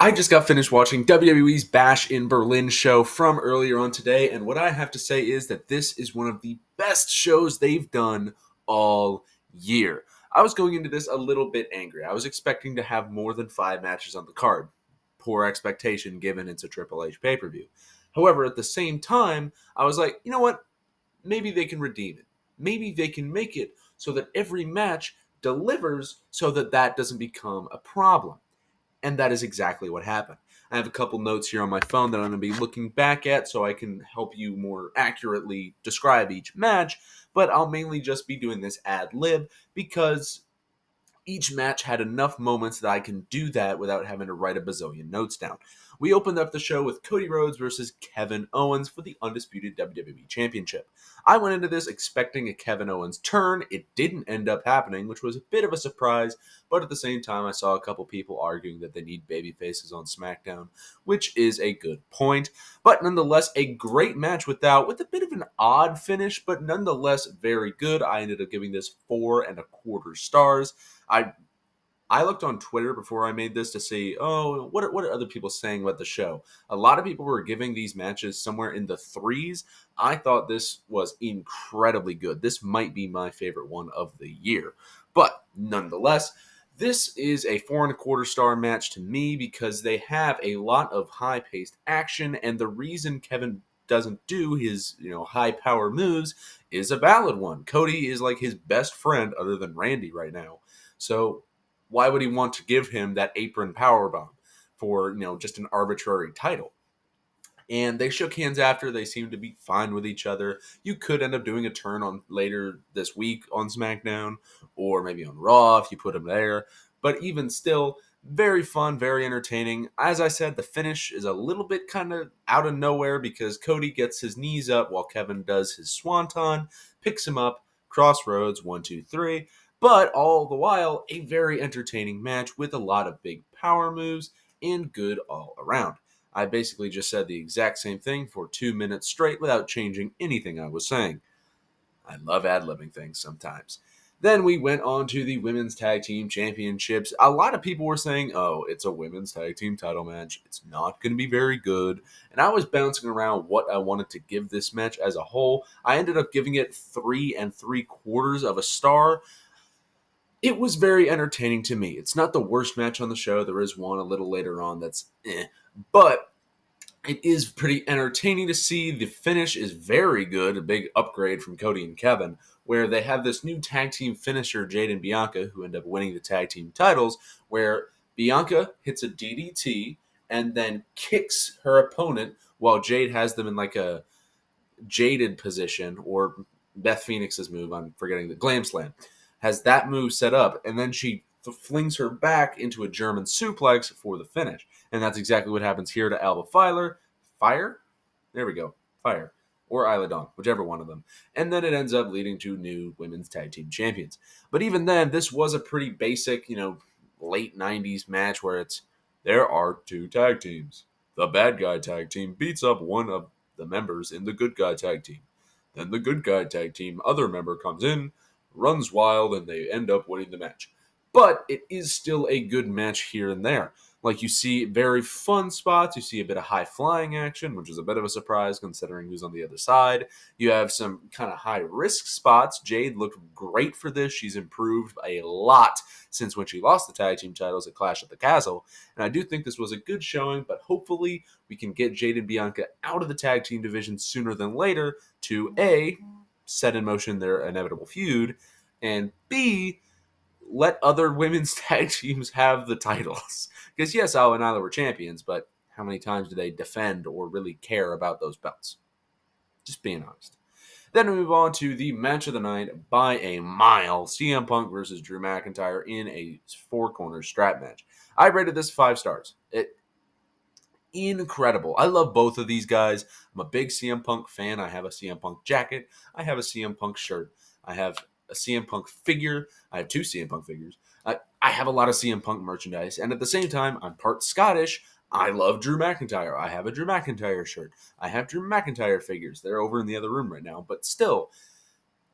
I just got finished watching WWE's Bash in Berlin show from earlier on today, and what I have to say is that this is one of the best shows they've done all year. I was going into this a little bit angry. I was expecting to have more than 5 matches on the card. Poor expectation given it's a Triple H pay-per-view. However, at the same time, I was like, you know what? Maybe they can redeem it. Maybe they can make it so that every match delivers so that that doesn't become a problem. And that is exactly what happened. I have a couple notes here on my phone that I'm going to be looking back at so I can help you more accurately describe each match, but I'll mainly just be doing this ad lib because each match had enough moments that I can do that without having to write a bazillion notes down. We opened up the show with Cody Rhodes versus Kevin Owens for the undisputed WWE Championship. I went into this expecting a Kevin Owens turn. It didn't end up happening, which was a bit of a surprise, but at the same time, I saw a couple people arguing that they need baby faces on SmackDown, which is a good point. But nonetheless, a great match with a bit of an odd finish, but nonetheless very good. I ended up giving this 4.25 stars. I I looked on Twitter before I made this to see, what are other people saying about the show? A lot of people were giving these matches somewhere in the threes. I thought this was incredibly good. This might be my favorite one of the year. But nonetheless, this is a 4.25 star match to me because they have a lot of high-paced action, and the reason Kevin doesn't do his, high power moves is a valid one. Cody is like his best friend other than Randy right now. So why would he want to give him that apron powerbomb for, just an arbitrary title? And they shook hands after. They seemed to be fine with each other. You could end up doing a turn on later this week on SmackDown or maybe on Raw if you put him there. But even still, very fun, very entertaining. As I said, the finish is a little bit kind of out of nowhere because Cody gets his knees up while Kevin does his swanton, picks him up, crossroads, 1, 2, 3. But all the while, a very entertaining match with a lot of big power moves and good all around. I basically just said the exact same thing for 2 minutes straight without changing anything I was saying. I love ad-libbing things sometimes. Then we went on to the Women's Tag Team Championships. A lot of people were saying, oh, it's a Women's Tag Team title match. It's not going to be very good. And I was bouncing around what I wanted to give this match as a whole. I ended up giving it 3.75 stars. It was very entertaining to me. It's not the worst match on the show. There is one a little later on that's but it is pretty entertaining to see. The finish is very good, a big upgrade from Cody and Kevin, where they have this new tag team finisher, Jade and Bianca, who end up winning the tag team titles, where Bianca hits a DDT and then kicks her opponent while Jade has them in like a jaded position, or Beth Phoenix's move, I'm forgetting, the Glam Slam, has that move set up, and then she flings her back into a German suplex for the finish. And that's exactly what happens here to Alba Filer. Fire? There we go. Fire. Or Isla Dawn, whichever one of them. And then it ends up leading to new women's tag team champions. But even then, this was a pretty basic, late 90s match where there are two tag teams. The bad guy tag team beats up one of the members in the good guy tag team. Then the good guy tag team other member comes in, runs wild, and they end up winning the match. But it is still a good match here and there. Like, you see very fun spots. You see a bit of high flying action, which is a bit of a surprise considering who's on the other side. You have some kind of high risk spots. Jade looked great for this. She's improved a lot since when she lost the tag team titles at Clash at the Castle. And I do think this was a good showing, but hopefully we can get Jade and Bianca out of the tag team division sooner than later to A, set in motion their inevitable feud, and B, let other women's tag teams have the titles. Because yes, Al and Isla were champions, but how many times do they defend or really care about those belts? Just being honest. Then we move on to the match of the night by a mile. CM Punk versus Drew McIntyre in a four-corner strap match. I rated this 5 stars. Incredible. I love both of these guys. I'm a big CM Punk fan. I have a CM Punk jacket. I have a CM Punk shirt. I have a CM Punk figure. I have 2 CM Punk figures. I have a lot of CM Punk merchandise. And at the same time, I'm part Scottish. I love Drew McIntyre. I have a Drew McIntyre shirt. I have Drew McIntyre figures. They're over in the other room right now. But still,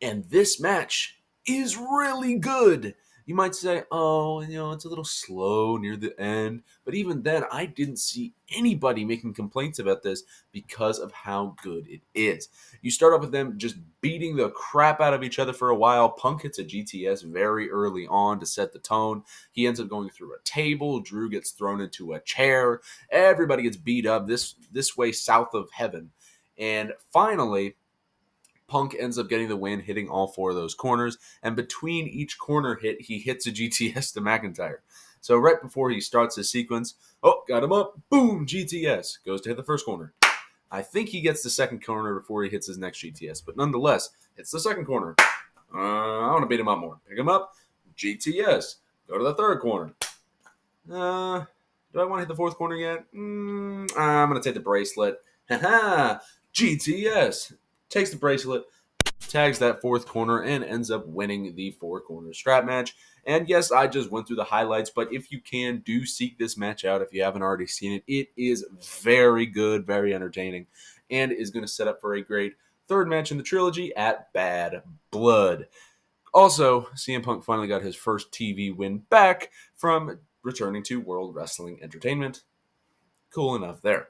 and this match is really good. You might say, oh, it's a little slow near the end. But even then, I didn't see anybody making complaints about this because of how good it is. You start off with them just beating the crap out of each other for a while. Punk hits a GTS very early on to set the tone. He ends up going through a table. Drew gets thrown into a chair. Everybody gets beat up this way south of heaven. And finally, Punk ends up getting the win, hitting all four of those corners. And between each corner hit, he hits a GTS to McIntyre. So right before he starts his sequence, got him up, boom, GTS. Goes to hit the first corner. I think he gets the second corner before he hits his next GTS. But nonetheless, hits the second corner. I want to beat him up more. Pick him up, GTS. Go to the third corner. Do I want to hit the fourth corner yet? I'm going to take the bracelet. Haha, GTS. Takes the bracelet, tags that fourth corner, and ends up winning the four-corner strap match. And yes, I just went through the highlights, but if you can, do seek this match out if you haven't already seen it. It is very good, very entertaining, and is going to set up for a great third match in the trilogy at Bad Blood. Also, CM Punk finally got his first TV win back from returning to World Wrestling Entertainment. Cool enough there.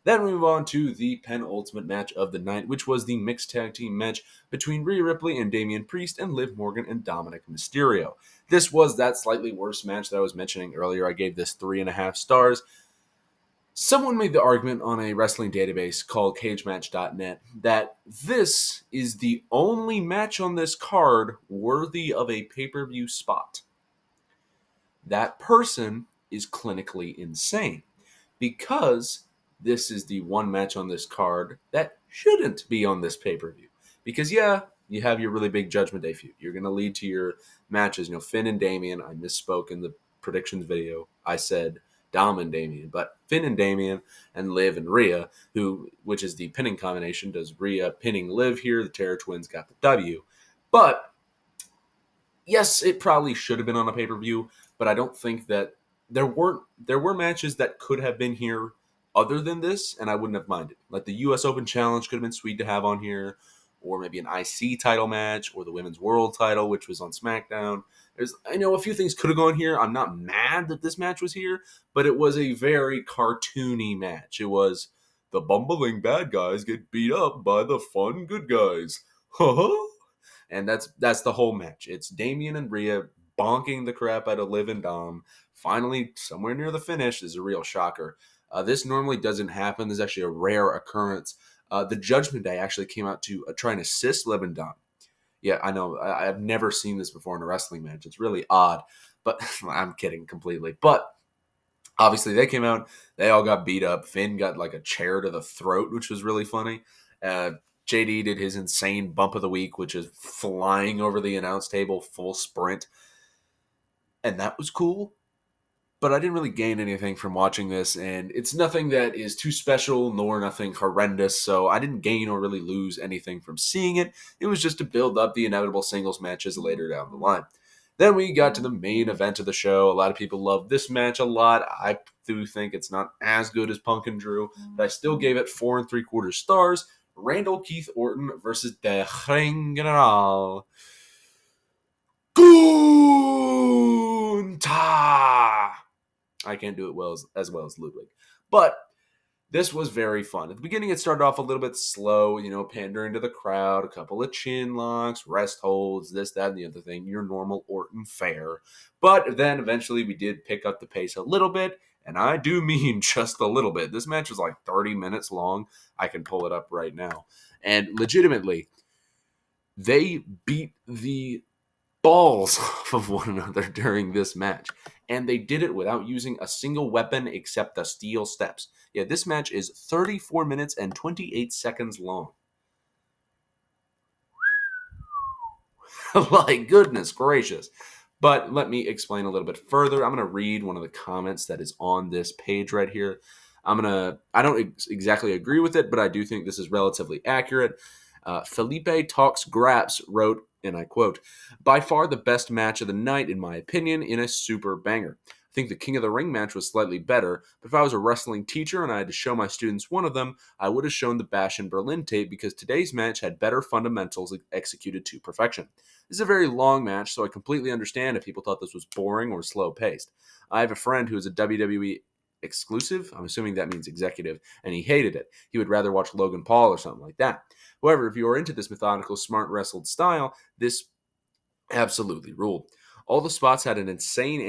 Then we move on to the penultimate match of the night, which was the mixed tag team match between Rhea Ripley and Damian Priest and Liv Morgan and Dominic Mysterio. This was that slightly worse match that I was mentioning earlier. I gave this 3.5 stars. Someone made the argument on a wrestling database called cagematch.net that this is the only match on this card worthy of a pay-per-view spot. That person is clinically insane, because this is the one match on this card that shouldn't be on this pay-per-view. Because, yeah, you have your really big Judgment Day feud. You're going to lead to your matches. Finn and Damian, I misspoke in the predictions video. I said Dom and Damian. But Finn and Damian and Liv and Rhea, which is the pinning combination. Does Rhea pinning Liv here? The Terror Twins got the W. But, yes, it probably should have been on a pay-per-view. But I don't think that there were matches that could have been here other than this, and I wouldn't have minded. Like the U.S. Open Challenge could have been sweet to have on here, or maybe an IC title match, or the Women's World title, which was on SmackDown. I know a few things could have gone here. I'm not mad that this match was here, but it was a very cartoony match. It was the bumbling bad guys get beat up by the fun good guys. And that's the whole match. It's Damian and Rhea bonking the crap out of Liv and Dom. Finally, somewhere near the finish is a real shocker. This normally doesn't happen. This is actually a rare occurrence. The Judgment Day actually came out to try and assist Liv and Dom. Yeah, I know. I've never seen this before in a wrestling match. It's really odd, but I'm kidding completely. But obviously, they came out. They all got beat up. Finn got like a chair to the throat, which was really funny. JD did his insane bump of the week, which is flying over the announce table full sprint. And that was cool. But I didn't really gain anything from watching this, and it's nothing that is too special nor nothing horrendous, so I didn't gain or really lose anything from seeing it. It was just to build up the inevitable singles matches later down the line. Then we got to the main event of the show. A lot of people love this match a lot. I do think it's not as good as Punk and Drew, but I still gave it 4 3/4 stars. Randall Keith Orton versus the Ring General Gunther. I can't do it as well as Ludwig. But this was very fun. At the beginning, it started off a little bit slow, pandering to the crowd, a couple of chin locks, rest holds, this, that, and the other thing, your normal Orton fare. But then eventually we did pick up the pace a little bit, and I do mean just a little bit. This match was like 30 minutes long. I can pull it up right now. And legitimately, they beat the balls off of one another during this match. And they did it without using a single weapon except the steel steps. Yeah, this match is 34 minutes and 28 seconds long. Like, goodness gracious. But let me explain a little bit further. I'm going to read one of the comments that is on this page right here. I don't exactly agree with it, but I do think this is relatively accurate. Felipe Talks Graps wrote, and I quote, "By far the best match of the night, in my opinion, in a super banger. I think the King of the Ring match was slightly better, but if I was a wrestling teacher and I had to show my students one of them, I would have shown the Bash in Berlin tape because today's match had better fundamentals executed to perfection. This is a very long match, so I completely understand if people thought this was boring or slow paced. I have a friend who is a WWE exclusive, I'm assuming that means executive, and he hated it. He would rather watch Logan Paul or something like that. However, if you are into this methodical, smart wrestled style, this absolutely ruled. All the spots had an insane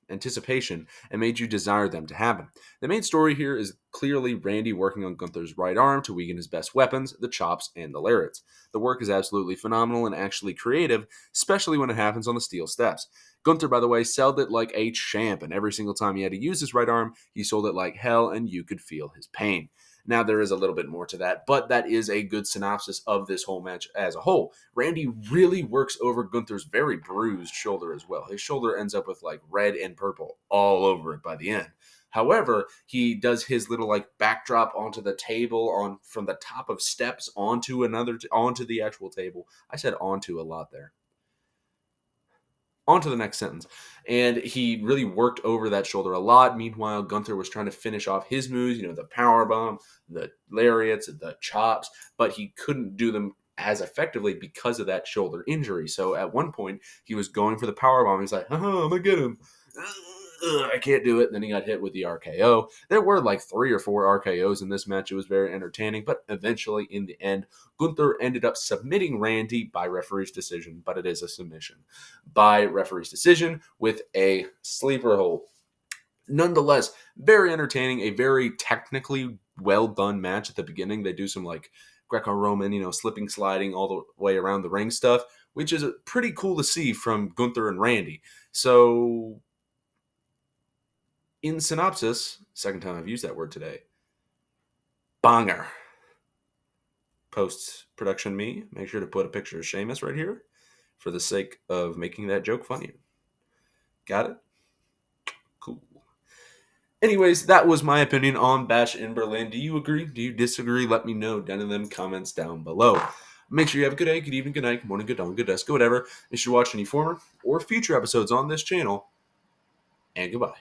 anticipation and made you desire them to happen. The main story here is clearly Randy working on Gunther's right arm to weaken his best weapons, the chops and the lariats. The work is absolutely phenomenal and actually creative, especially when it happens on the steel steps. Gunther, by the way, sold it like a champ, and every single time he had to use his right arm, he sold it like hell, and you could feel his pain. Now, there is a little bit more to that, but that is a good synopsis of this whole match as a whole. Randy really works over Gunther's very bruised shoulder as well. His shoulder ends up with like red and purple all over it by the end. However, he does his little like backdrop onto the table on from the top of steps onto onto the actual table. I said onto a lot there. On to the next sentence. And he really worked over that shoulder a lot. Meanwhile, Gunther was trying to finish off his moves, the power bomb, the lariats, the chops, but he couldn't do them as effectively because of that shoulder injury. So at one point, he was going for the power bomb. He's like, I'm going to get him. I can't do it. And then he got hit with the RKO. There were like 3 or 4 RKOs in this match. It was very entertaining, but eventually, in the end, Gunther ended up submitting Randy by referee's decision, but it is a submission by referee's decision with a sleeper hold. Nonetheless, very entertaining, a very technically well done match at the beginning. They do some like Greco-Roman, slipping, sliding all the way around the ring stuff, which is pretty cool to see from Gunther and Randy. So, in synopsis, second time I've used that word today, banger. Post-production me, make sure to put a picture of Sheamus right here for the sake of making that joke funnier. Got it? Cool. Anyways, that was my opinion on Bash in Berlin. Do you agree? Do you disagree? Let me know down in them comments down below. Make sure you have a good day, good evening, good night, good morning, good dawn, good dusk, good whatever. Make sure you watch any former or future episodes on this channel. And goodbye.